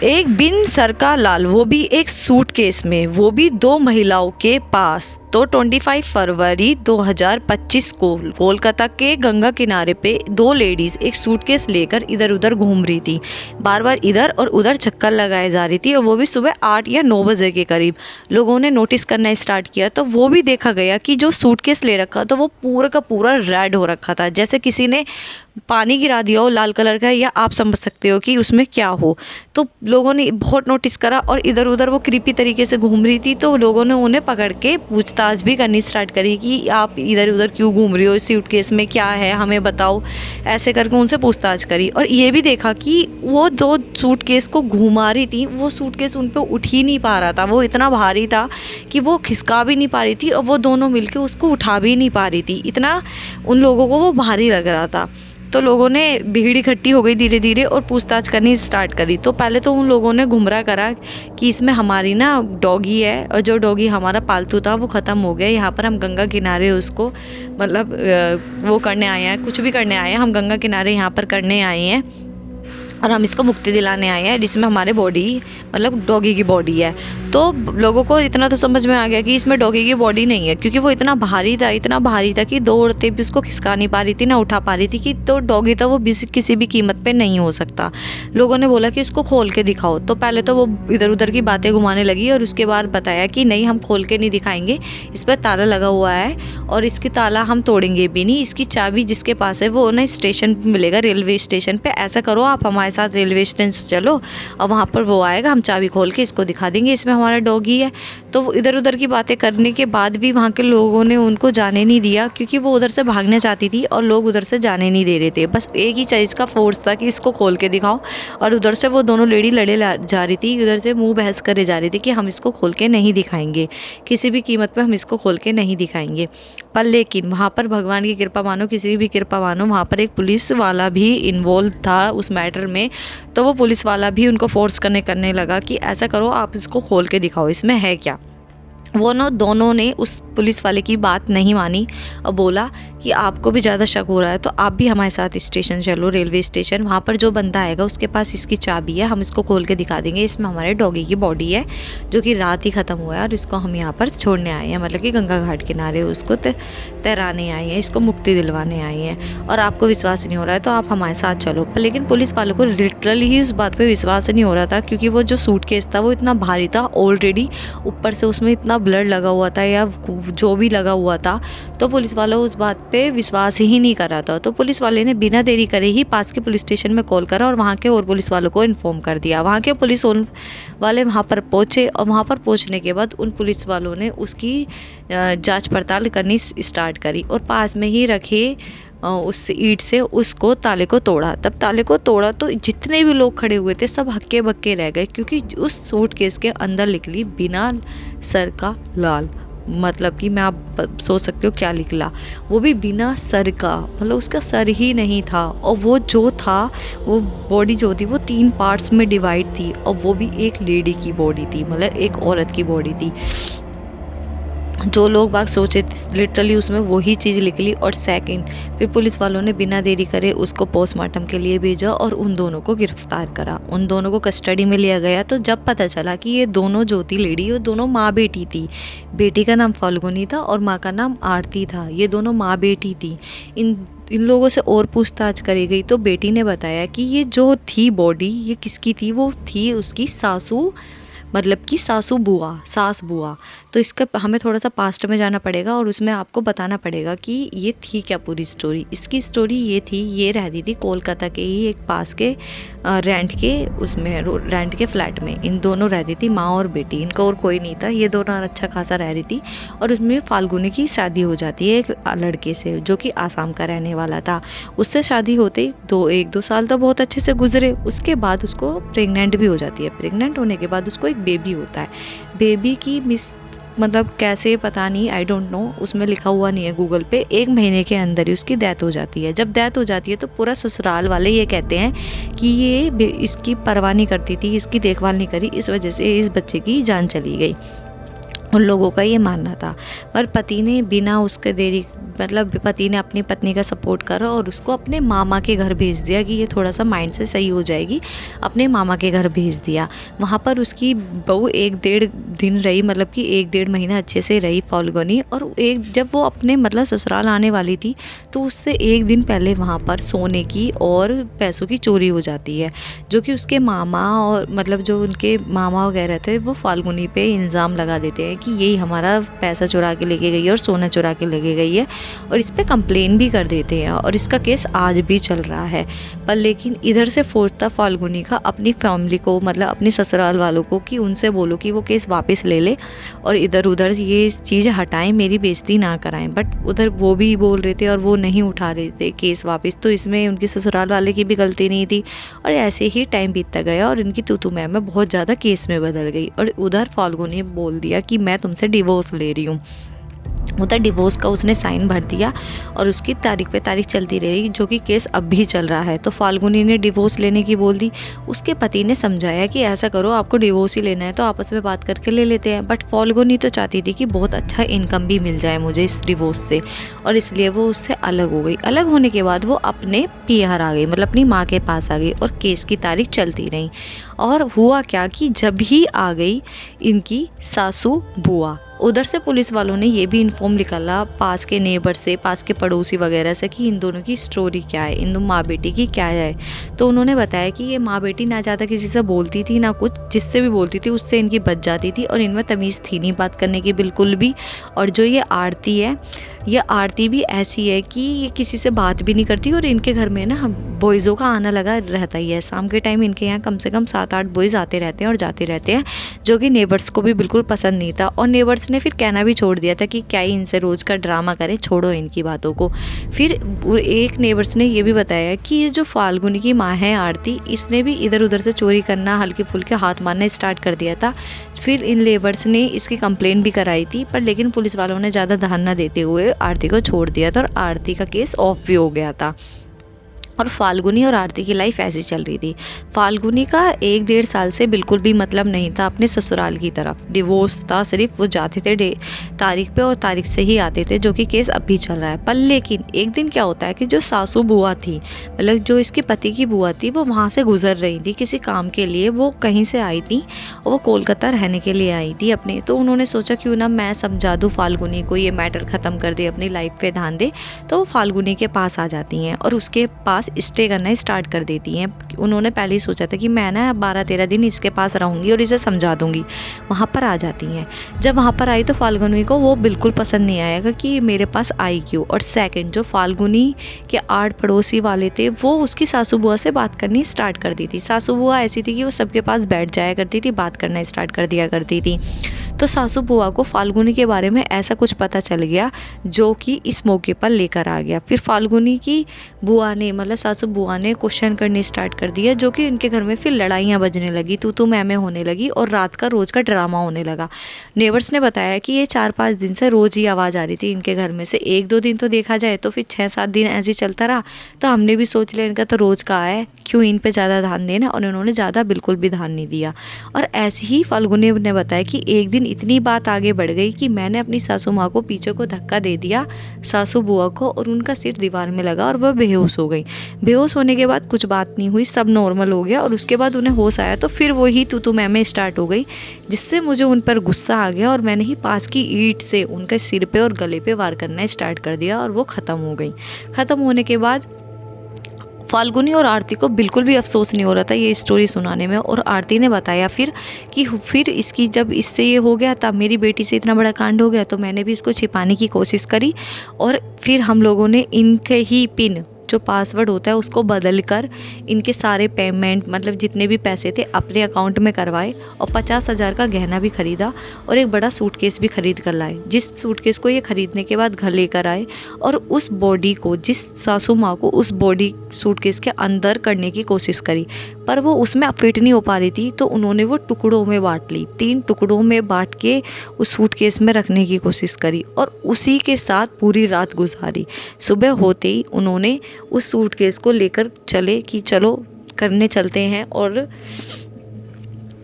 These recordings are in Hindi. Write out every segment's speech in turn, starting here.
एक बिन सर का लाल, वो भी एक सूटकेस में, वो भी दो महिलाओं के पास। तो 25 फरवरी 2025 को कोलकाता के गंगा किनारे पे दो लेडीज़ एक सूटकेस लेकर इधर उधर घूम रही थी। बार बार इधर और उधर चक्कर लगाए जा रही थी, और वो भी सुबह 8 या 9 बजे के करीब। लोगों ने नोटिस करना स्टार्ट किया तो वो भी देखा गया कि जो सूटकेस ले रखा था वो पूरा का पूरा रेड हो रखा था, जैसे किसी ने पानी गिरा दिया हो लाल कलर का, या आप समझ सकते हो कि उसमें क्या हो। तो लोगों ने बहुत नोटिस करा, और इधर उधर वो क्रीपी तरीके से घूम रही थी, तो लोगों ने उन्हें पकड़ के पूछताछ भी करनी स्टार्ट करी कि आप इधर उधर क्यों घूम रही हो, इस सूटकेस में क्या है, हमें बताओ। ऐसे करके उनसे पूछताछ करी, और ये भी देखा कि वो दो सूटकेस को घुमा रही थी, वो सूटकेस उन पर उठ ही नहीं पा रहा था, वो इतना भारी था कि वो खिसका भी नहीं पा रही थी, और वो दोनों मिलके उसको उठा भी नहीं पा रही थी, इतना उन लोगों को वो भारी लग रहा था। तो लोगों ने भीड़ इकट्ठी हो गई धीरे धीरे, और पूछताछ करनी स्टार्ट करी। तो पहले तो उन लोगों ने गुमराह करा कि इसमें हमारी ना डॉगी है, और जो डॉगी हमारा पालतू था वो ख़त्म हो गया, यहाँ पर हम गंगा किनारे उसको मतलब वो करने आए हैं, कुछ भी करने आए हैं, हम गंगा किनारे यहाँ पर करने आए हैं, और हम इसको मुक्ति दिलाने आए हैं, जिसमें हमारे बॉडी मतलब डॉगी की बॉडी है। तो लोगों को इतना तो समझ में आ गया कि इसमें डॉगी की बॉडी नहीं है, क्योंकि वो इतना भारी था कि दो औरतें भी उसको खिसका नहीं पा रही थी, ना उठा पा रही थी, कि तो डॉगी तो वो किसी भी कीमत पे नहीं हो सकता। लोगों ने बोला कि उसको खोल के दिखाओ। तो पहले तो वो इधर उधर की बातें घुमाने लगी, और उसके बाद बताया कि नहीं, हम खोल के नहीं दिखाएंगे, इस पर ताला लगा हुआ है, और इसकी ताला हम तोड़ेंगे भी नहीं, इसकी चाबी जिसके पास है वो ना स्टेशन पर मिलेगा, रेलवे स्टेशन पर। ऐसा करो, आप हमारे साथ रेलवे स्टेशन से चलो, और वहाँ पर वो आएगा, हम चाबी खोल के इसको दिखा देंगे, इसमें हमारा डॉगी है। तो वो इधर उधर की बातें करने के बाद भी वहाँ के लोगों ने उनको जाने नहीं दिया, क्योंकि वो उधर से भागना चाहती थी और लोग उधर से जाने नहीं दे रहे थे। बस एक ही चीज़ का फोर्स था कि इसको खोल के दिखाओ, और उधर से वो दोनों लेडी लड़े जा रही थी, उधर से मुँह बहस करे जा रही थी कि हम इसको खोल के नहीं दिखाएंगे, किसी भी कीमत पर हम इसको खोल के नहीं दिखाएंगे। पर लेकिन वहाँ पर भगवान की कृपा मानो, किसी भी कृपा मानो, वहाँ पर एक पुलिस वाला भी इन्वॉल्व था उस मैटर में। तो वो पुलिस वाला भी उनको फोर्स करने लगा कि ऐसा करो, आप इसको खोल के दिखाओ, इसमें है क्या। वो दोनों ने उस पुलिस वाले की बात नहीं मानी, और बोला कि आपको भी ज़्यादा शक हो रहा है तो आप भी हमारे साथ स्टेशन चलो, रेलवे स्टेशन। वहाँ पर जो बंदा आएगा उसके पास इसकी चाबी है, हम इसको खोल के दिखा देंगे, इसमें हमारे डॉगी की बॉडी है, जो कि रात ही ख़त्म हुआ है, और इसको हम यहाँ पर छोड़ने आए हैं, मतलब कि गंगा घाट किनारे उसको तैराने आए हैं, इसको मुक्ति दिलवाने आए हैं, और आपको विश्वास नहीं हो रहा है तो आप हमारे साथ चलो। लेकिन पुलिस वालों को लिटरली ही उस बात पर विश्वास नहीं हो रहा था, क्योंकि वो जो सूटकेस था वो इतना भारी था ऑलरेडी, ऊपर से उसमें इतना ब्लड लगा हुआ था या जो भी लगा हुआ था। तो पुलिस वालों उस बात पे विश्वास ही नहीं कर रहा था। तो पुलिस वाले ने बिना देरी करे ही पास के पुलिस स्टेशन में कॉल करा, और वहाँ के और पुलिस वालों को इन्फॉर्म कर दिया। वहाँ के पुलिस वाले वहाँ पर पहुँचे, और वहाँ पर पहुँचने के बाद उन पुलिस वालों ने उसकी जांच पड़ताल करनी स्टार्ट करी, और पास में ही रखे उस ईंट से उसको ताले को तोड़ा। तब ताले को तोड़ा तो जितने भी लोग खड़े हुए थे सब हक्के बक्के रह गए, क्योंकि उस सूटकेस के अंदर निकली बिना सर का लाल। मतलब कि मैं आप सोच सकते हो क्या निकला, वो भी बिना सर का, मतलब उसका सर ही नहीं था, और वो जो था वो बॉडी जो थी वो 3 पार्ट्स में डिवाइड थी, और वो भी एक लेडी की बॉडी थी, मतलब एक औरत की बॉडी थी। जो लोग बाग सोचे लिटरली उसमें वही चीज़ निकली। और सेकंड, फिर पुलिस वालों ने बिना देरी करे उसको पोस्टमार्टम के लिए भेजा, और उन दोनों को गिरफ्तार करा, उन दोनों को कस्टडी में लिया गया। तो जब पता चला कि ये दोनों जो थी लेडी, वो दोनों माँ बेटी थी। बेटी का नाम फाल्गुनी था और माँ का नाम आरती था। ये दोनों माँ बेटी थी। इन लोगों से और पूछताछ करी गई तो बेटी ने बताया कि ये जो थी बॉडी ये किसकी थी, वो थी उसकी सासू, मतलब कि सास बुआ। तो इसका हमें थोड़ा सा पास्ट में जाना पड़ेगा, और उसमें आपको बताना पड़ेगा कि ये थी क्या पूरी स्टोरी। इसकी स्टोरी ये थी, ये रहती थी कोलकाता के ही एक पास के रेंट के फ्लैट में। इन दोनों रहती थी, माँ और बेटी, इनका और कोई नहीं था। ये दोनों अच्छा खासा रह रही थी, और उसमें फाल्गुनी की शादी हो जाती है एक लड़के से जो कि आसाम का रहने वाला था। उससे शादी होते ही 1-2 साल तो बहुत अच्छे से गुजरे। उसके बाद उसको प्रेग्नेंट भी हो जाती है। प्रेग्नेंट होने के बाद उसको एक बेबी होता है। बेबी की मतलब कैसे पता नहीं, आई डोंट नो, उसमें लिखा हुआ नहीं है गूगल पे। 1 महीने के अंदर ही उसकी डेथ हो जाती है। जब डेथ हो जाती है तो पूरा ससुराल वाले ये कहते हैं कि ये इसकी परवाह नहीं करती थी, इसकी देखभाल नहीं करी, इस वजह से इस बच्चे की जान चली गई। उन लोगों का ये मानना था। पर पति ने बिना उसके देरी मतलब पति ने अपनी पत्नी का सपोर्ट करा और उसको अपने मामा के घर भेज दिया कि ये थोड़ा सा माइंड से सही हो जाएगी। अपने मामा के घर भेज दिया। वहाँ पर उसकी बहू 1-1.5 दिन रही, मतलब कि 1-1.5 महीना अच्छे से रही फाल्गुनी। और जब वो अपने मतलब ससुराल आने वाली थी तो उससे 1 दिन पहले वहाँ पर सोने की और पैसों की चोरी हो जाती है, जो कि उसके मामा और मतलब जो उनके मामा वगैरह थे वो फाल्गुनी पे इल्ज़ाम लगा देते हैं कि यही हमारा पैसा चुरा के लेके गई है और सोना चुरा के लेके गई है, और इस पे कंप्लेन भी कर देते हैं और इसका केस आज भी चल रहा है। पर लेकिन इधर से फोर्स था फाल्गुनी का अपनी फैमिली को, मतलब अपने ससुराल वालों को, कि उनसे बोलो कि वो केस वापस ले ले और इधर उधर ये चीज़ हटाएं, मेरी बेइज्जती ना कराएं। बट उधर वो भी बोल रहे थे और वो नहीं उठा रहे थे केस वापस, तो इसमें उनके ससुराल वाले की भी गलती नहीं थी। और ऐसे ही टाइम बीतता गया और इनकी तू मैं बहुत ज़्यादा केस में बदल गई। और उधर फाल्गुनी ने बोल दिया कि मैं तुमसे डिवोर्स ले रही हूँ। उधर डिवोर्स का उसने साइन भर दिया और उसकी तारीख पे तारीख चलती रही, जो कि केस अब भी चल रहा है। तो फाल्गुनी ने डिवोर्स लेने की बोल दी। उसके पति ने समझाया कि ऐसा करो, आपको डिवोर्स ही लेना है तो आपस में बात करके ले लेते हैं। बट फाल्गुनी तो चाहती थी कि बहुत अच्छा इनकम भी मिल जाए मुझे इस डिवोर्स से, और इसलिए वो उससे अलग हो गई। अलग होने के बाद वो अपने पीहर आ गई, मतलब अपनी माँ के पास आ गई और केस की तारीख चलती रही। और हुआ क्या कि जब ही आ गई इनकी सासू बुआ, उधर से पुलिस वालों ने ये भी इन्फॉर्म निकाला पास के नेबर से, पास के पड़ोसी वगैरह से, कि इन दोनों की स्टोरी क्या है, इन दो माँ बेटी की क्या है। तो उन्होंने बताया कि ये माँ बेटी ना ज़्यादा किसी से बोलती थी ना कुछ, जिससे भी बोलती थी उससे इनकी बच जाती थी और इनमें तमीज़ थी नहीं बात करने की बिल्कुल भी। और जो ये आरती है, ये आरती भी ऐसी है कि ये किसी से बात भी नहीं करती और इनके घर में ना बॉयज़ों का आना लगा रहता ही है। शाम के टाइम इनके यहाँ कम से कम 7-8 बॉयज़ आते रहते हैं और जाते रहते हैं, जो कि नेबर्स को भी बिल्कुल पसंद नहीं था। और नेबर्स ने फिर कहना भी छोड़ दिया था कि क्या ही इनसे रोज़ का ड्रामा करें, छोड़ो इनकी बातों को। फिर एक नेबर्स ने ये भी बताया कि ये जो फाल्गुनी की माँ है आरती, इसने भी इधर उधर से चोरी करना, हल्के फुल्के हाथ मारना स्टार्ट कर दिया था। फिर इन लेबर्स ने इसकी कंप्लेंट भी कराई थी, पर लेकिन पुलिस वालों ने ज़्यादा ध्यान न देते हुए आरती को छोड़ दिया था और आरती का केस ऑफ भी हो गया था। और फाल्गुनी और आरती की लाइफ ऐसी चल रही थी। फाल्गुनी का 1-1.5 साल से बिल्कुल भी मतलब नहीं था अपने ससुराल की तरफ, डिवोर्स था, सिर्फ वो जाते थे तारीख पे और तारीख से ही आते थे, जो कि केस अब भी चल रहा है। पर लेकिन एक दिन क्या होता है कि जो सासू बुआ थी, मतलब जो इसके पति की बुआ थी, वो वहाँ से गुजर रही थी किसी काम के लिए, वो कहीं से आई थी और वो कोलकाता रहने के लिए आई थी अपने। तो उन्होंने सोचा क्यों ना मैं समझा दूँ फाल्गुनी को, ये मैटर ख़त्म कर दे, अपनी लाइफ पे ध्यान दे। तो वो फाल्गुनी के पास आ जाती हैं और उसके पास स्टे करना स्टार्ट कर देती हैं। उन्होंने पहले ही सोचा था कि मैं ना 12-13 दिन इसके पास रहूँगी और इसे समझा दूँगी। वहाँ पर आ जाती हैं। जब वहाँ पर आई तो फाल्गुनी को वो बिल्कुल पसंद नहीं आएगा कि मेरे पास आई क्यों। और सेकंड, जो फाल्गुनी के आड़ पड़ोसी वाले थे, वो उसकी सासू बुआ से बात करनी स्टार्ट कर दी थी। सासू बुआ ऐसी थी कि वो सबके पास बैठ जाया करती थी, बात करना स्टार्ट कर दिया करती थी। तो सासू बुआ को फाल्गुनी के बारे में ऐसा कुछ पता चल गया, जो कि इस मौके पर लेकर आ गया। फिर फाल्गुनी की बुआ ने, मतलब सासू बुआ ने क्वेश्चन करने स्टार्ट कर दिया, जो कि उनके घर में फिर लड़ाइयाँ बजने लगी, तू मैं होने लगी और रात का रोज़ का ड्रामा होने लगा। नेबर्स ने बताया कि ये 4-5 दिन से रोज़ ही आवाज़ आ रही थी इनके घर में से। 1-2 दिन तो देखा जाए तो फिर 6-7 दिन ऐसे ही चलता रहा। तो हमने भी सोच लिया इनका तो रोज़ का है, क्यों इन पे ज़्यादा ध्यान देना, और इन्होंने ज़्यादा बिल्कुल भी ध्यान नहीं दिया। और ऐसे ही फाल्गुनी ने बताया कि एक दिन इतनी बात आगे बढ़ गई कि मैंने अपनी सासू माँ को पीछे को धक्का दे दिया, सासू बुआ को, और उनका सिर दीवार में लगा और वह बेहोश हो गई। बेहोश होने के बाद कुछ बात नहीं हुई, सब नॉर्मल हो गया। और उसके बाद उन्हें होश आया तो फिर वही तू मैं स्टार्ट हो गई, जिससे मुझे उन पर गुस्सा आ गया और मैंने ही पास की ईंट से उनके सिर पे और गले पे वार करना स्टार्ट कर दिया और वो ख़त्म हो गई। ख़त्म होने के बाद फाल्गुनी और आरती को बिल्कुल भी अफसोस नहीं हो रहा था ये स्टोरी सुनाने में। और आरती ने बताया फिर कि फिर इसकी जब इससे ये हो गया, तब मेरी बेटी से इतना बड़ा कांड हो गया, तो मैंने भी इसको छिपाने की कोशिश करी। और फिर हम लोगों ने इनके ही पिन, जो पासवर्ड होता है, उसको बदल कर इनके सारे पेमेंट, मतलब जितने भी पैसे थे, अपने अकाउंट में करवाए और 50,000 का गहना भी खरीदा और एक बड़ा सूटकेस भी खरीद कर लाए। जिस सूटकेस को ये खरीदने के बाद घर लेकर आए और उस बॉडी को, जिस सासू माँ को उस बॉडी सूटकेस के अंदर करने की कोशिश करी, पर वो उसमें फिट नहीं हो पा रही थी, तो उन्होंने वो टुकड़ों में बांट ली। 3 टुकड़ों में बांट के उस सूटकेस में रखने की कोशिश करी और उसी के साथ पूरी रात गुजारी। सुबह होते ही उन्होंने उस सूटकेस को लेकर चले कि चलो करने चलते हैं, और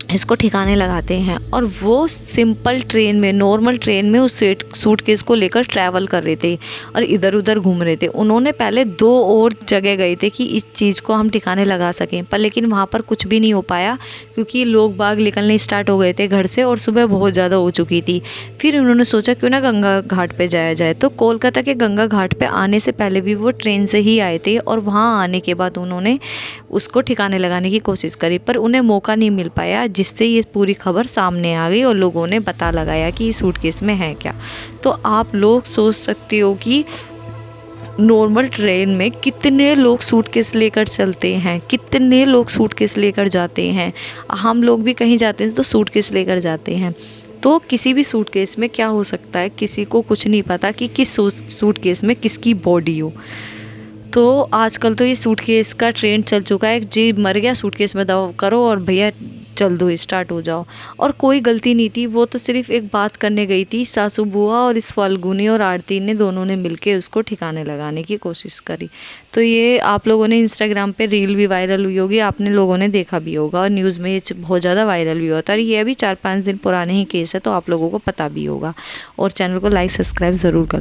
इसको ठिकाने लगाते हैं। और वो सिंपल ट्रेन में, नॉर्मल ट्रेन में उस सूटकेस को लेकर ट्रैवल कर रहे थे और इधर उधर घूम रहे थे। उन्होंने पहले 2 और जगह गए थे कि इस चीज़ को हम ठिकाने लगा सकें, पर लेकिन वहाँ पर कुछ भी नहीं हो पाया क्योंकि लोग बाग निकलने स्टार्ट हो गए थे घर से और सुबह बहुत ज़्यादा हो चुकी थी। फिर उन्होंने सोचा क्यों ना गंगा घाट पे जाया जाए। तो कोलकाता के गंगा घाट पे आने से पहले भी वो ट्रेन से ही आए थे और वहाँ आने के बाद उन्होंने उसको ठिकाने लगाने की कोशिश करी, पर उन्हें मौका नहीं मिल पाया, जिससे ये पूरी खबर सामने आ गई और लोगों ने पता लगाया कि इस सूटकेस में है क्या। तो आप लोग सोच सकते हो कि नॉर्मल ट्रेन में कितने लोग सूटकेस लेकर चलते हैं, कितने लोग सूटकेस लेकर जाते हैं। हम लोग भी कहीं जाते हैं तो सूटकेस लेकर जाते हैं। तो किसी भी सूटकेस में क्या हो सकता है, किसी को कुछ नहीं पता कि किस सूटकेस में किसकी बॉडी हो। तो आजकल तो ये सूटकेस का ट्रेंड चल चुका है, जी मर गया सूटकेस में दवा करो और भैया चल दो, स्टार्ट हो जाओ। और कोई गलती नहीं थी, वो तो सिर्फ एक बात करने गई थी। सासू बुआ और इस फाल्गुनी और आरती ने दोनों ने मिलके उसको ठिकाने लगाने की कोशिश करी। तो ये आप लोगों ने इंस्टाग्राम पे रील भी वायरल हुई होगी, आपने लोगों ने देखा भी होगा और न्यूज़ में ये बहुत ज़्यादा वायरल भी होता है। ये अभी 4-5 दिन पुराने ही केस है, तो आप लोगों को पता भी होगा। और चैनल को लाइक सब्सक्राइब ज़रूर कर